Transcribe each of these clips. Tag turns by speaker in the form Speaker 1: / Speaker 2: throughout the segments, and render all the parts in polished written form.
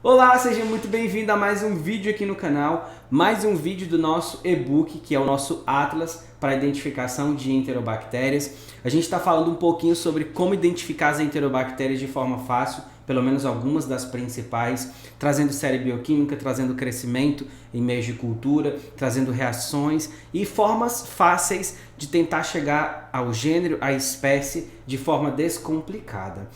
Speaker 1: Olá, seja muito bem-vindo a mais um vídeo aqui no canal, mais um vídeo do nosso e-book, que é o nosso Atlas para a identificação de enterobactérias. A gente está falando um pouquinho sobre como identificar as enterobactérias de forma fácil, pelo menos algumas das principais, trazendo série bioquímica, trazendo crescimento em meios de cultura, trazendo reações e formas fáceis de tentar chegar ao gênero, à espécie, de forma descomplicada.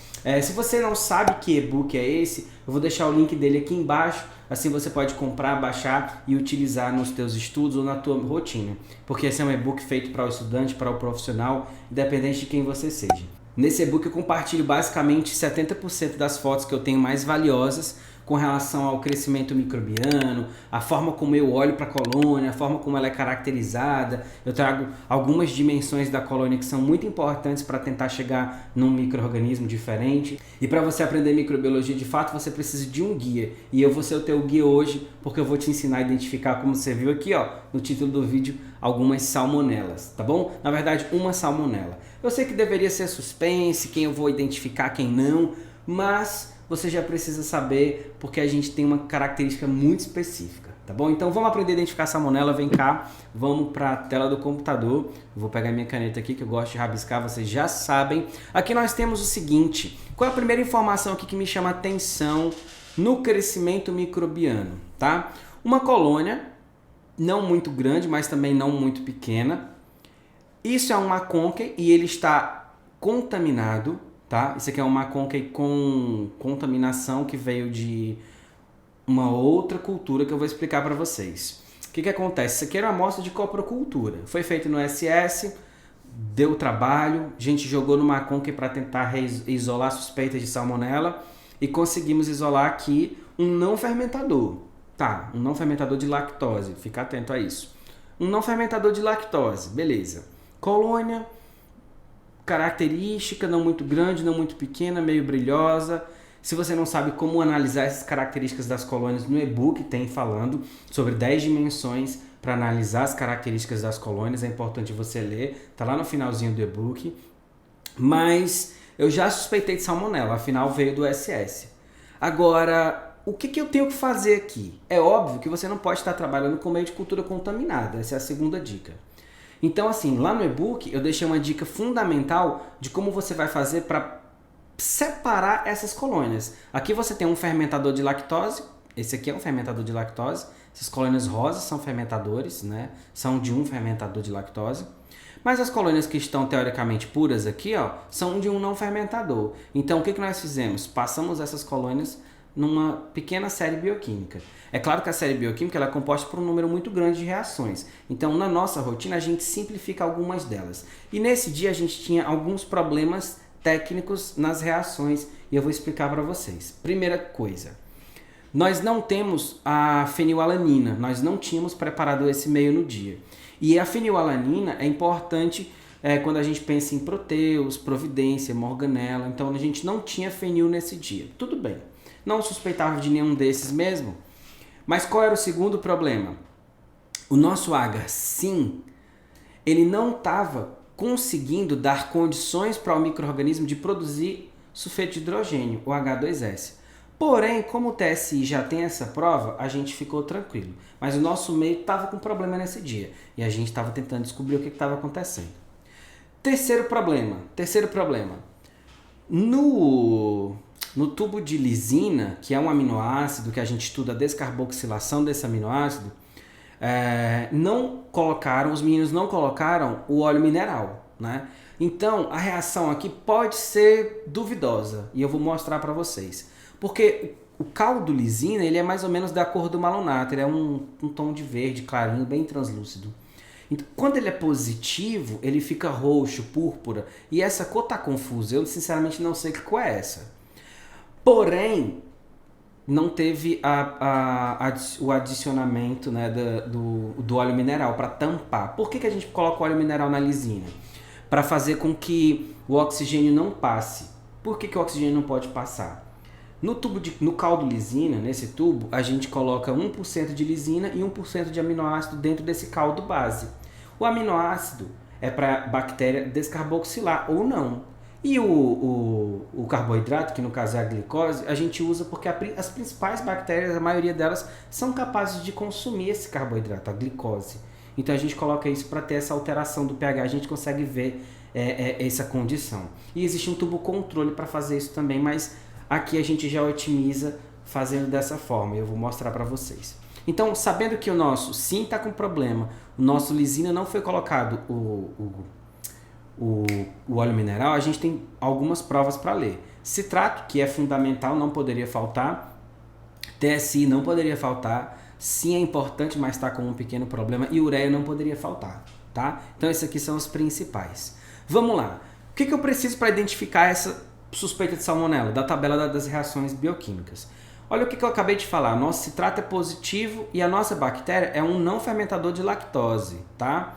Speaker 1: Se você não sabe que e-book é esse, eu vou deixar o link dele aqui embaixo, assim você pode comprar, baixar e utilizar nos teus estudos ou na tua rotina, porque esse é um e-book feito para o estudante, para o profissional, independente de quem você seja. Nesse e-book eu compartilho basicamente 70% das fotos que eu tenho mais valiosas com relação ao crescimento microbiano, a forma como eu olho para a colônia, a forma como ela é caracterizada. Eu trago algumas dimensões da colônia que são muito importantes para tentar chegar num micro-organismo diferente. E para você aprender microbiologia de fato, você precisa de um guia. E eu vou ser o teu guia hoje, porque eu vou te ensinar a identificar, como você viu aqui, ó, no título do vídeo, algumas salmonelas, tá bom? Na verdade, uma salmonela. Eu sei que deveria ser suspense, quem eu vou identificar, quem não, mas você já precisa saber porque a gente tem uma característica muito específica, tá bom? Então vamos aprender a identificar a salmonela, vem cá, vamos para a tela do computador. Eu vou pegar minha caneta aqui que eu gosto de rabiscar, vocês já sabem. Aqui nós temos o seguinte, qual é a primeira informação aqui que me chama a atenção no crescimento microbiano, tá? Uma colônia, não muito grande, mas também não muito pequena. Isso é um macônquei e ele está contaminado, tá? Isso aqui é um macônquei com contaminação que veio de uma outra cultura que eu vou explicar para vocês. O que acontece? Isso aqui era uma amostra de coprocultura. Foi feito no SS, deu trabalho, a gente jogou no macônquei para tentar isolar suspeitas de salmonela e conseguimos isolar aqui um não fermentador. Tá, um não fermentador de lactose, fica atento a isso. Um não fermentador de lactose, beleza. Colônia, característica, não muito grande, não muito pequena, meio brilhosa. Se você não sabe como analisar essas características das colônias, no e-book tem falando sobre 10 dimensões para analisar as características das colônias, é importante você ler, tá lá no finalzinho do e-book. Mas eu já suspeitei de salmonela, afinal veio do SS. Agora, o que eu tenho que fazer aqui? É óbvio que você não pode estar trabalhando com meio de cultura contaminada, essa é a segunda dica. Então, assim, lá no e-book eu deixei uma dica fundamental de como você vai fazer para separar essas colônias. Aqui você tem um fermentador de lactose, esse aqui é um fermentador de lactose, essas colônias rosas são fermentadores, né? São de um fermentador de lactose. Mas as colônias que estão teoricamente puras aqui, ó, são de um não fermentador. Então, o que nós fizemos? Passamos essas colônias numa pequena série bioquímica. É claro que a série bioquímica ela é composta por um número muito grande de reações. Então, na nossa rotina, a gente simplifica algumas delas. E nesse dia, a gente tinha alguns problemas técnicos nas reações e eu vou explicar para vocês. Primeira coisa, nós não temos a fenilalanina, nós não tínhamos preparado esse meio no dia. E a fenilalanina é importante quando a gente pensa em Proteus, Providência, Morganella, então a gente não tinha fenil nesse dia. Tudo bem. Não suspeitava de nenhum desses mesmo. Mas qual era o segundo problema? O nosso agar-sim, ele não estava conseguindo dar condições para o micro-organismo de produzir sulfeto de hidrogênio, o H2S. Porém, como o TSI já tem essa prova, a gente ficou tranquilo. Mas o nosso meio estava com problema nesse dia. E a gente estava tentando descobrir o que estava acontecendo. Terceiro problema. No tubo de lisina, que é um aminoácido que a gente estuda a descarboxilação desse aminoácido, os meninos não colocaram o óleo mineral, né? Então, a reação aqui pode ser duvidosa e eu vou mostrar para vocês. Porque o caldo lisina, ele é mais ou menos da cor do malonato, ele é um tom de verde clarinho, bem translúcido. Então, quando ele é positivo, ele fica roxo, púrpura, e essa cor tá confusa, eu sinceramente não sei que cor é essa. Porém, não teve o adicionamento, né, do óleo mineral para tampar. Por que a gente coloca o óleo mineral na lisina? Para fazer com que o oxigênio não passe. Por que o oxigênio não pode passar? No caldo lisina, nesse tubo, a gente coloca 1% de lisina e 1% de aminoácido dentro desse caldo base. O aminoácido é para a bactéria descarboxilar ou não. E o carboidrato, que no caso é a glicose, a gente usa porque as principais bactérias, a maioria delas, são capazes de consumir esse carboidrato, a glicose. Então a gente coloca isso para ter essa alteração do pH, a gente consegue ver essa condição. E existe um tubo controle para fazer isso também, mas aqui a gente já otimiza fazendo dessa forma, eu vou mostrar para vocês. Então, sabendo que o nosso sim está com problema, o nosso lisina não foi colocado o óleo mineral, a gente tem algumas provas para ler. Citrato, que é fundamental, não poderia faltar. TSI não poderia faltar. Sim é importante, mas está com um pequeno problema. E ureia não poderia faltar, tá? Então esses aqui são os principais. Vamos lá. O que eu preciso para identificar essa suspeita de salmonela? Da tabela das reações bioquímicas. Olha o que eu acabei de falar. Nosso citrato é positivo e a nossa bactéria é um não fermentador de lactose, tá?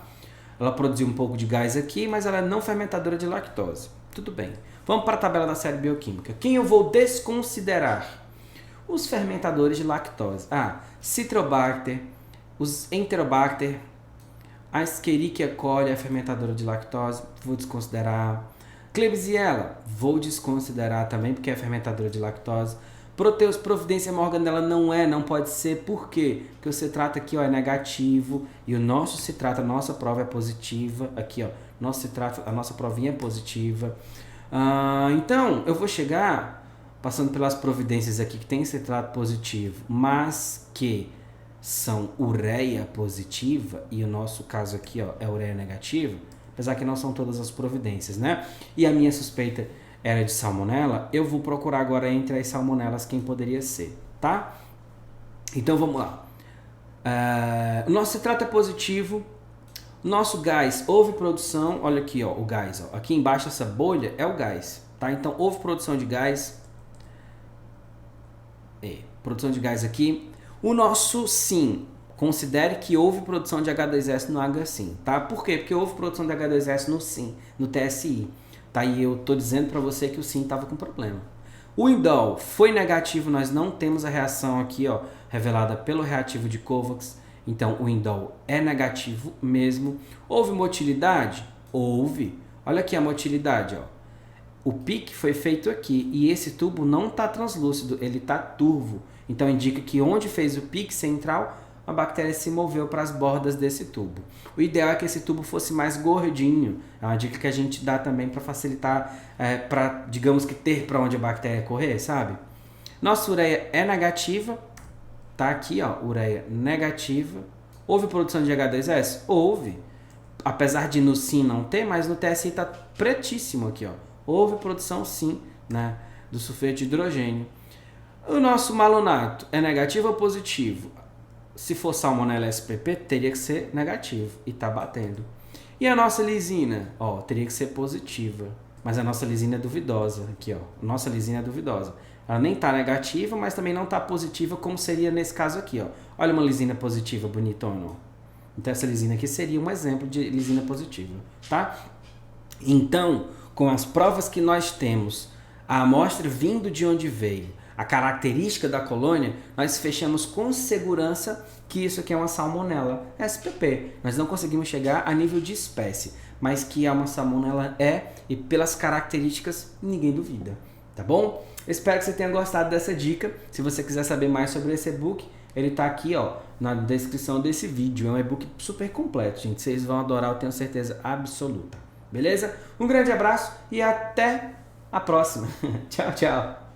Speaker 1: Ela produziu um pouco de gás aqui, mas ela é não fermentadora de lactose. Tudo bem. Vamos para a tabela da série bioquímica. Quem eu vou desconsiderar? Os fermentadores de lactose. Citrobacter, os Enterobacter, a Escherichia coli é fermentadora de lactose, vou desconsiderar. Klebsiella, vou desconsiderar também, porque é fermentadora de lactose. Proteus Providencia Morganella não pode ser, por quê? Porque o citrato aqui é negativo e o nosso citrato, a nossa prova é positiva. Aqui, nosso citrato, a nossa provinha é positiva. Então, eu vou chegar passando pelas providências aqui que tem citrato positivo, mas que são ureia positiva, e o nosso caso aqui é ureia negativa, apesar que não são todas as providências, né? E a minha suspeita era de salmonela, eu vou procurar agora entre as salmonelas quem poderia ser, tá? Então vamos lá. O nosso citrato é positivo, nosso gás, houve produção, olha aqui, o gás, aqui embaixo essa bolha é o gás, tá? Então houve produção de gás, produção de gás aqui. O nosso sim, considere que houve produção de H2S no H-sim, tá? Por quê? Porque houve produção de H2S no sim, no TSI. Tá? E eu tô dizendo para você que o sim estava com problema. O indol foi negativo, nós não temos a reação aqui, revelada pelo reativo de Kovacs. Então o indol é negativo mesmo. Houve motilidade? Houve. Olha aqui a motilidade, O pique foi feito aqui e esse tubo não está translúcido, ele está turvo. Então indica que onde fez o pique central, a bactéria se moveu para as bordas desse tubo. O ideal é que esse tubo fosse mais gordinho. É uma dica que a gente dá também para facilitar, para, digamos que, ter para onde a bactéria correr, sabe? Nossa ureia é negativa. Tá aqui, ureia negativa. Houve produção de H2S? Houve. Apesar de no sim não ter, mas no TSI está pretíssimo aqui, Houve produção sim, né, do sulfeto de hidrogênio. O nosso malonato é negativo ou positivo? Se for salmonella SPP, teria que ser negativo e tá batendo. E a nossa lisina? Teria que ser positiva. Mas a nossa lisina é duvidosa. Aqui, Nossa lisina é duvidosa. Ela nem tá negativa, mas também não tá positiva, como seria nesse caso aqui, Olha uma lisina positiva, bonitona, Então essa lisina aqui seria um exemplo de lisina positiva, tá? Então, com as provas que nós temos, a amostra vindo de onde veio, a característica da colônia, nós fechamos com segurança que isso aqui é uma salmonella SPP. Nós não conseguimos chegar a nível de espécie, mas que é uma salmonella e pelas características ninguém duvida, tá bom? Espero que você tenha gostado dessa dica. Se você quiser saber mais sobre esse e-book, ele tá aqui, na descrição desse vídeo. É um e-book super completo, gente. Vocês vão adorar, eu tenho certeza absoluta. Beleza? Um grande abraço e até a próxima. Tchau, tchau.